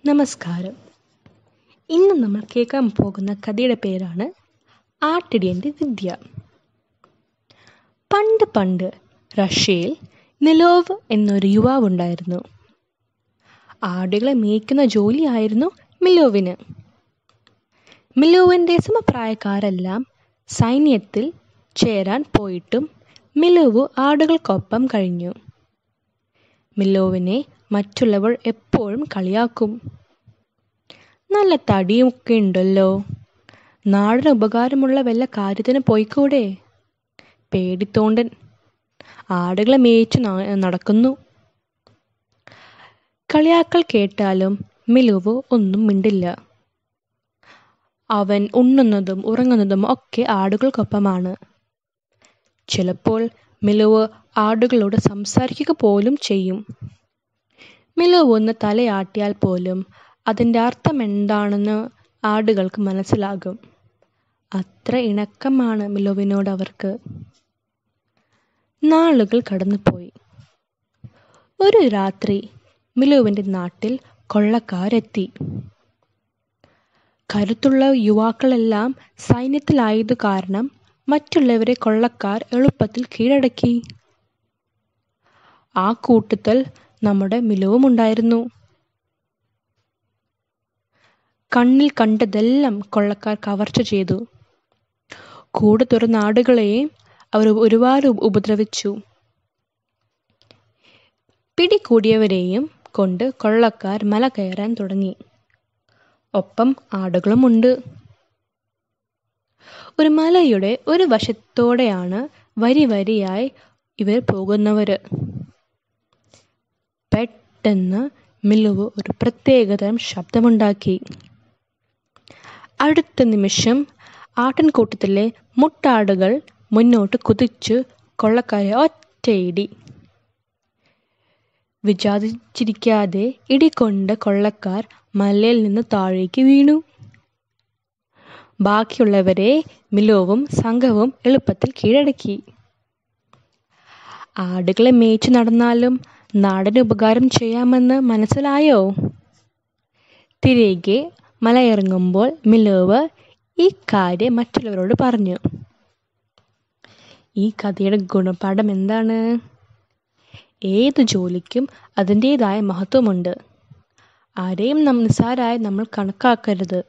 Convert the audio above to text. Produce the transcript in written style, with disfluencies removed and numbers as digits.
നമസ്കാരം. ഇന്ന് നമ്മൾ കേൾക്കാൻ പോകുന്ന കഥയുടെ പേരാണ് ആട്ടിടിയൻ്റെ വിദ്യ. പണ്ട് പണ്ട് റഷ്യയിൽ നിലോവ് എന്നൊരു യുവാവുണ്ടായിരുന്നു. ആടുകളെ മേയ്ക്കുന്ന ജോലിയായിരുന്നു മിലോവിന്. മിലോവിൻ്റെ സമപ്രായക്കാരെല്ലാം സൈന്യത്തിൽ ചേരാൻ പോയിട്ടും മിലോവ് ആടുകൾക്കൊപ്പം കഴിഞ്ഞു. മിലോവിനെ മറ്റുള്ളവർ എപ്പോഴും കളിയാക്കും. നല്ല തടിയൊക്കെ ഉണ്ടല്ലോ, നാടിന് ഉപകാരമുള്ള വല്ല കാര്യത്തിന് പോയിക്കൂടെ, പേടിത്തോണ്ടൻ, ആടുകളെ മേയിച്ചു നടക്കുന്നു. കളിയാക്കൽ കേട്ടാലും മിലോവ് ഒന്നും മിണ്ടില്ല. അവൻ ഉണ്ണുന്നതും ഉറങ്ങുന്നതും ഒക്കെ ആടുകൾക്കൊപ്പമാണ്. ചിലപ്പോൾ മിലോവ് ആടുകളോട് സംസാരിക്കുക പോലും ചെയ്യും. മിലോവ് ഒന്ന് തലയാട്ടിയാൽ പോലും അതിൻ്റെ അർത്ഥം എന്താണെന്ന് ആടുകൾക്ക് മനസ്സിലാകും. അത്ര ഇണക്കമാണ് മിലോവിനോട് അവർക്ക്. നാളുകൾ കടന്നുപോയി. ഒരു രാത്രി മിലോവിൻ്റെ നാട്ടിൽ കൊള്ളക്കാരെത്തി. കരുത്തുള്ള യുവാക്കളെല്ലാം സൈന്യത്തിലായതു കാരണം മറ്റുള്ളവരെ കൊള്ളക്കാർ എളുപ്പത്തിൽ കീഴടക്കി. ആ കൂട്ടത്തിൽ നമ്മുടെ മിലോവും ഉണ്ടായിരുന്നു. കണ്ണിൽ കണ്ടതെല്ലാം കൊള്ളക്കാർ കവർച്ച ചെയ്തു. കൂട് തുറന്ന ആടുകളെയും അവർ ഒരുപാട് ഉപദ്രവിച്ചു. പിടികൂടിയവരെയും കൊണ്ട് കൊള്ളക്കാർ മല കയറാൻ തുടങ്ങി. ഒപ്പം ആടുകളുമുണ്ട്. ഒരു മലയുടെ ഒരു വശത്തോടെയാണ് വരി വരിയായി ഇവർ പോകുന്നവര്. പെട്ടെന്ന് മിലോവ് ഒരു പ്രത്യേകതരം ശബ്ദമുണ്ടാക്കി. അടുത്ത നിമിഷം ആട്ടിൻകൂട്ടത്തിലെ മുട്ടാടുകൾ മുന്നോട്ട് കുതിച്ചു കൊള്ളക്കാരെ ഒറ്റയിടി. വിചാരിച്ചിരിക്കാതെ ഇടികൊണ്ട കൊള്ളക്കാർ മലയിൽ നിന്ന് താഴേക്ക് വീണു. ബാക്കിയുള്ളവരെ മിലോവും സംഘവും എളുപ്പത്തിൽ കീഴടക്കി. ആടുകളെ മേയിച്ചു നടന്നാലും നാടിന് ഉപകാരം ചെയ്യാമെന്ന് മനസ്സിലായോ? തിരികെ മലയിറങ്ങുമ്പോൾ മിലോവ് ഈ കാര്യം മറ്റുള്ളവരോട് പറഞ്ഞു. ഈ കഥയുടെ ഗുണപാഠം എന്താണ്? ഏത് ജോലിക്കും അതിൻ്റെതായ മഹത്വമുണ്ട്. ആരെയും നിസ്സാരമായി നമ്മൾ കണക്കാക്കരുത്.